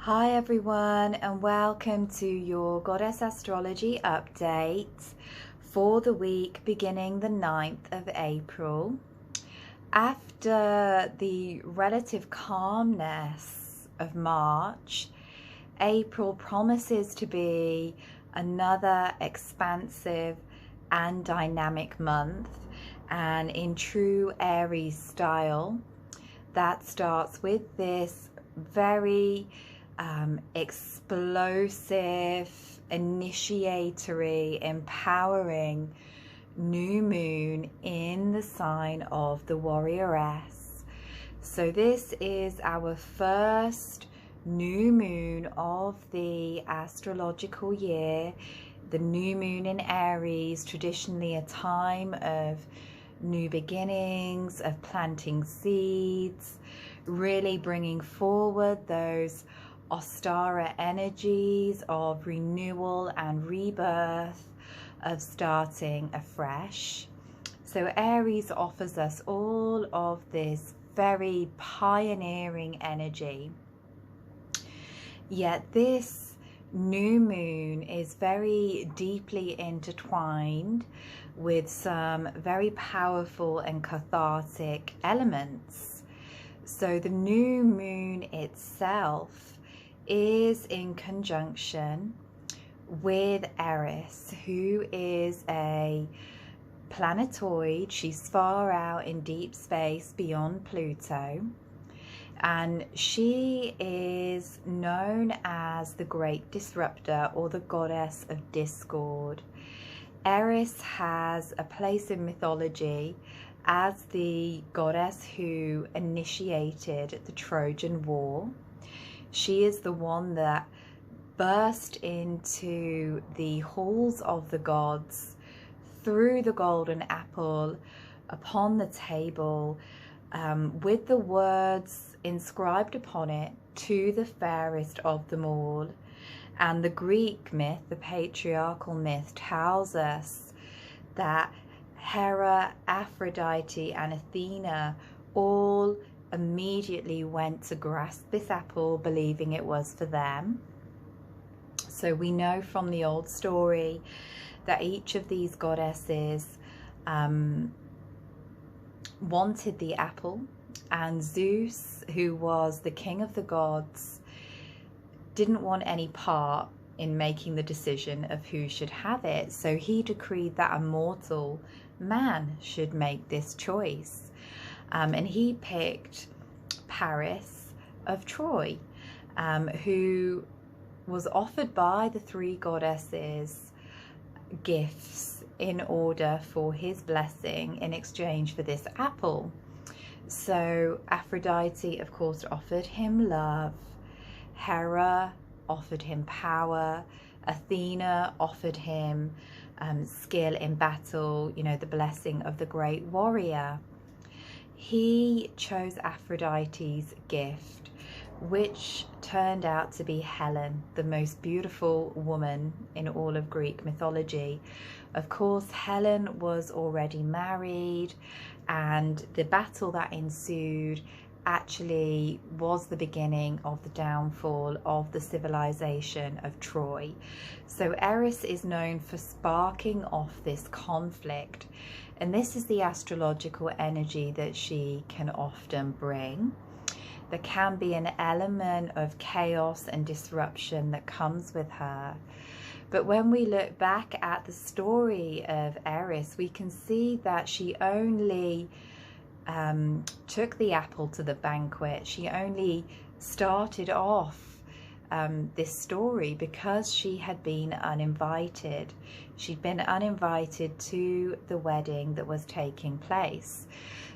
Hi everyone, and welcome to your Goddess Astrology update for the week beginning the 9th of April. After the relative calmness of March, April promises to be another expansive and dynamic month, and in true Aries style, that starts with this very explosive, initiatory, empowering new moon in the sign of the warrioress. So this is our first new moon of the astrological year. The new moon in Aries, traditionally a time of new beginnings, of planting seeds, really bringing forward those Ostara energies of renewal and rebirth, of starting afresh. So Aries offers us all of this very pioneering energy. Yet this new moon is very deeply intertwined with some very powerful and cathartic elements. So the new moon itself is in conjunction with Aries, who is a planetoid. She's far out in deep space beyond Pluto, and she is known as the Great Disruptor, or the Goddess of Discord. Aries has a place in mythology as the goddess who initiated the Trojan War. She is the one that burst into the halls of the gods, threw the golden apple upon the table, with the words inscribed upon it, "To the fairest of them all." And the Greek myth, the patriarchal myth, tells us that Hera, Aphrodite, and Athena all immediately went to grasp this apple, believing it was for them. So we know from the old story that each of these goddesses wanted the apple, and Zeus, who was the king of the gods, didn't want any part in making the decision of who should have it. So he decreed that a mortal man should make this choice. And he picked Paris of Troy, who was offered by the three goddesses gifts in order for his blessing in exchange for this apple. So Aphrodite, of course, offered him love. Hera offered him power. Athena offered him skill in battle, you know, the blessing of the great warrior. He chose Aphrodite's gift, which turned out to be Helen, the most beautiful woman in all of Greek mythology. Of course, Helen was already married, and the battle that ensued actually was the beginning of the downfall of the civilization of Troy. So Eris is known for sparking off this conflict, and this is the astrological energy that she can often bring. There can be an element of chaos and disruption that comes with her. But when we look back at the story of Eris, we can see that she only took the apple to the banquet. She only started off this story because she had been uninvited. She'd been uninvited to the wedding that was taking place.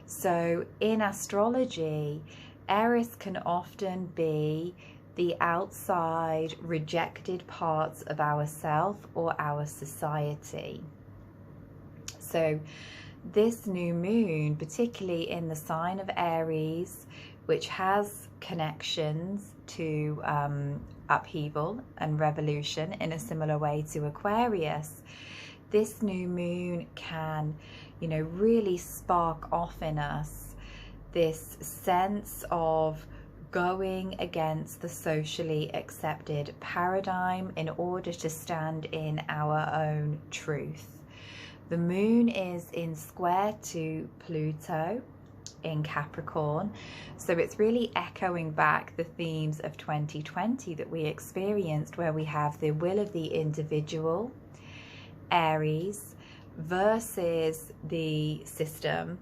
So in astrology, Eris can often be the outside, rejected parts of ourself or our society. So this new moon, particularly in the sign of Aries, which has connections to upheaval and revolution in a similar way to Aquarius, this new moon can, you know, really spark off in us this sense of going against the socially accepted paradigm in order to stand in our own truth. The moon is in square to Pluto in Capricorn, so it's really echoing back the themes of 2020 that we experienced, where we have the will of the individual, Aries, versus the system,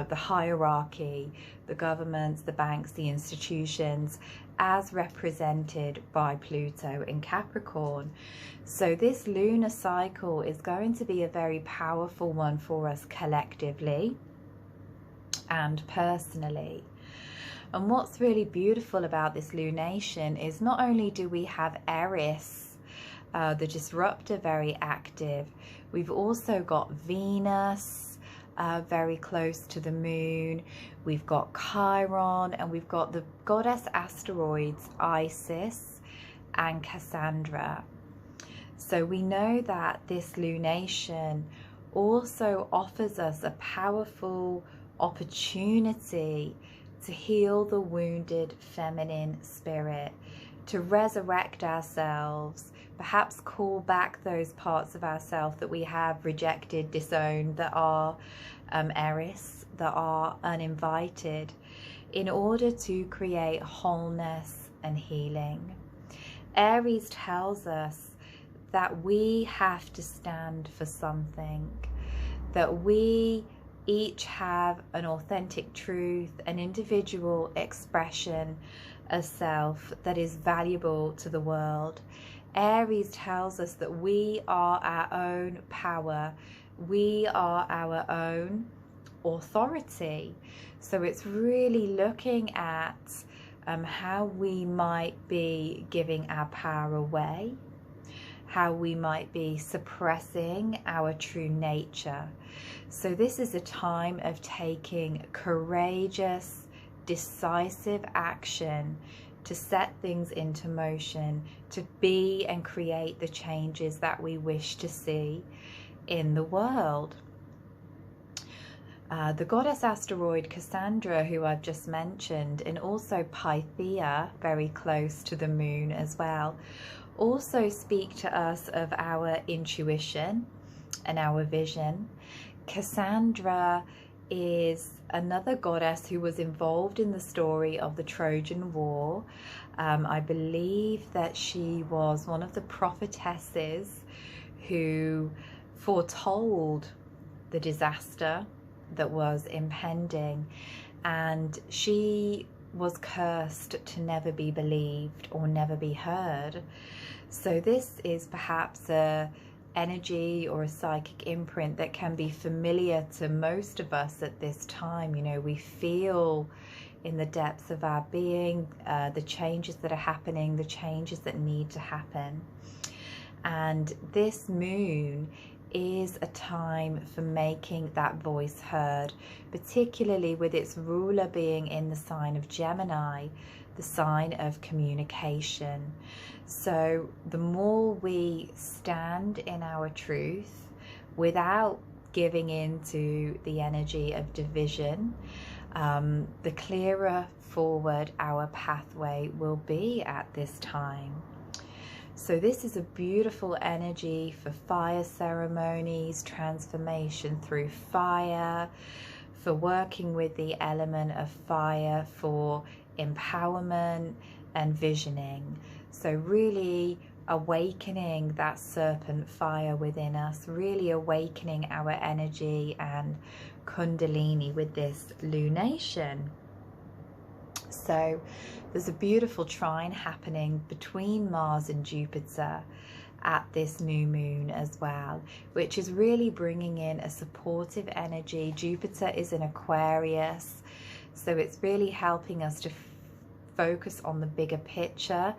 the hierarchy, the governments, the banks, the institutions, as represented by Pluto in Capricorn. So this lunar cycle is going to be a very powerful one for us collectively and personally. And what's really beautiful about this lunation is not only do we have Aries, the disruptor, very active, we've also got Venus very close to the moon, we've got Chiron, and we've got the goddess asteroids Isis and Cassandra. So we know that this lunation also offers us a powerful opportunity to heal the wounded feminine spirit, to resurrect ourselves, perhaps call back those parts of ourselves that we have rejected, disowned, that are Aries, that are uninvited, in order to create wholeness and healing. Aries tells us that we have to stand for something, that we each have an authentic truth, an individual expression of self that is valuable to the world. Aries tells us that we are our own power, we are our own authority. So it's really looking at how we might be giving our power away, how we might be suppressing our true nature. So this is a time of taking courageous, decisive action to set things into motion, to be and create the changes that we wish to see in the world. The goddess asteroid Cassandra, who I've just mentioned, and also Pythia, very close to the moon as well, also speak to us of our intuition and our vision. Cassandra is another goddess who was involved in the story of the Trojan War. I believe that she was one of the prophetesses who foretold the disaster that was impending, and she was cursed to never be believed or never be heard. So this is perhaps a energy or a psychic imprint that can be familiar to most of us at this time. You know, we feel in the depths of our being the changes that are happening, the changes that need to happen. And this moon is a time for making that voice heard, particularly with its ruler being in the sign of Gemini, the sign of communication. So the more we stand in our truth without giving in to the energy of division, the clearer forward our pathway will be at this time. So this is a beautiful energy for fire ceremonies, transformation through fire, for working with the element of fire for empowerment and visioning. So really awakening that serpent fire within us, really awakening our energy and kundalini with this lunation. So there's a beautiful trine happening between Mars and Jupiter at this new moon as well, which is really bringing in a supportive energy. Jupiter is in Aquarius, so it's really helping us to focus on the bigger picture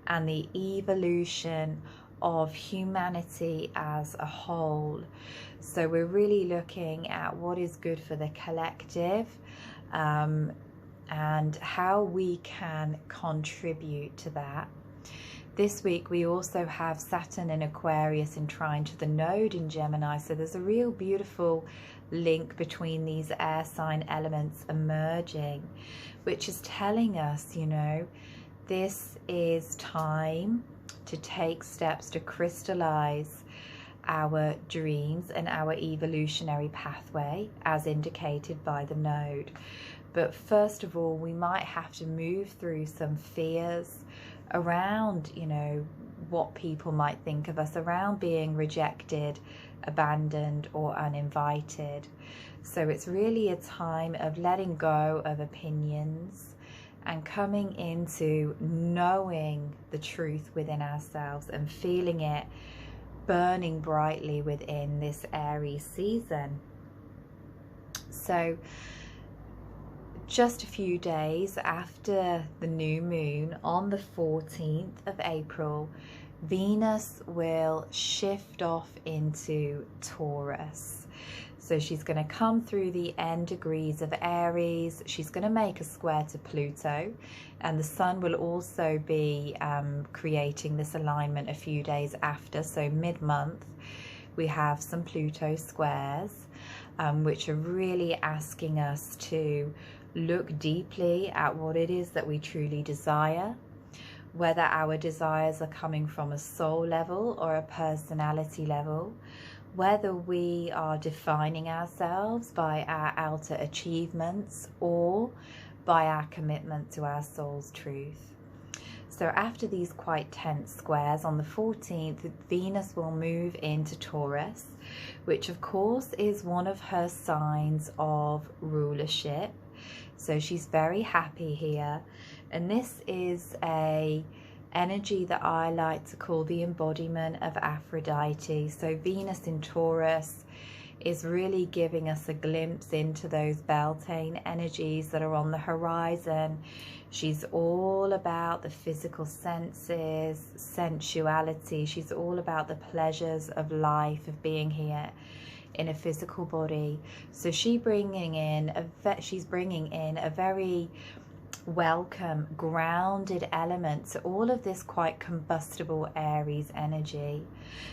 and the evolution of humanity as a whole. So we're really looking at what is good for the collective, and how we can contribute to that. This week we also have Saturn in Aquarius in trine to the node in Gemini, so there's a real beautiful link between these air sign elements emerging, which is telling us, you know, this is time to take steps to crystallize our dreams and our evolutionary pathway as indicated by the node. But first of all, we might have to move through some fears around, you know, what people might think of us, around being rejected, abandoned, or uninvited. So it's really a time of letting go of opinions and coming into knowing the truth within ourselves and feeling it burning brightly within this Aries season. So just a few days after the new moon, on the 14th of April, Venus will shift off into Taurus. So she's going to come through the end degrees of Aries. She's going to make a square to Pluto, and the Sun will also be creating this alignment a few days after. So mid-month, we have some Pluto squares, which are really asking us to look deeply at what it is that we truly desire, whether our desires are coming from a soul level or a personality level, whether we are defining ourselves by our outer achievements or by our commitment to our soul's truth. So after these quite tense squares on the 14th, Venus will move into Taurus, which of course is one of her signs of rulership. So she's very happy here. And this is a energy that I like to call the embodiment of Aphrodite. So Venus in Taurus is really giving us a glimpse into those Beltane energies that are on the horizon. She's all about the physical senses, sensuality. She's all about the pleasures of life, of being here in a physical body. So she's bringing in a very welcome, grounded element to all of this quite combustible Aries energy.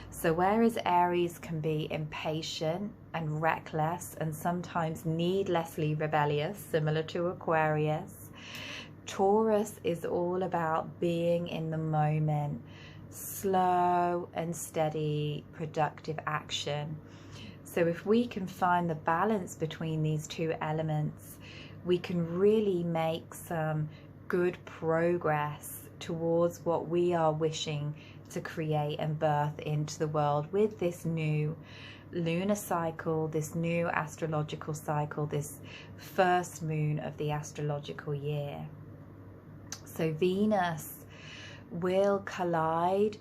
So whereas Aries can be impatient and reckless and sometimes needlessly rebellious, similar to Aquarius, Taurus is all about being in the moment, slow and steady, productive action. So if we can find the balance between these two elements, we can really make some good progress towards what we are wishing to create and birth into the world with this new lunar cycle, this new astrological cycle, this first moon of the astrological year. So Venus will collide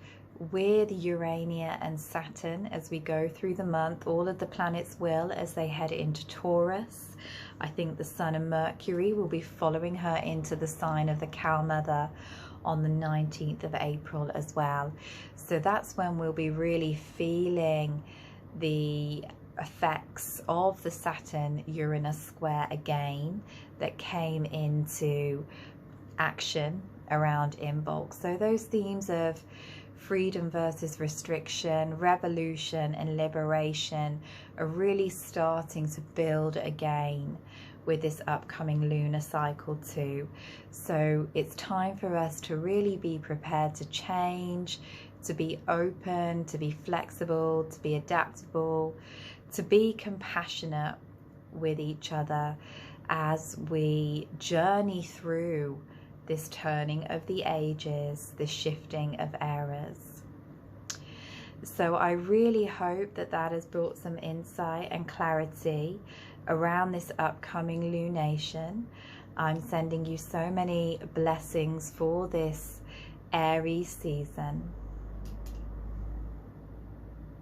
with Uranus and Saturn as we go through the month. All of the planets will as they head into Taurus. I think the Sun and Mercury will be following her into the sign of the Cow Mother on the 19th of April as well. So that's when we'll be really feeling the effects of the Saturn-Uranus square again that came into action around Imbolc. So those themes of freedom versus restriction, revolution and liberation are really starting to build again with this upcoming lunar cycle too. So it's time for us to really be prepared to change, to be open, to be flexible, to be adaptable, to be compassionate with each other as we journey through this turning of the ages, this shifting of eras. So I really hope that that has brought some insight and clarity around this upcoming lunation. I'm sending you so many blessings for this Aries season.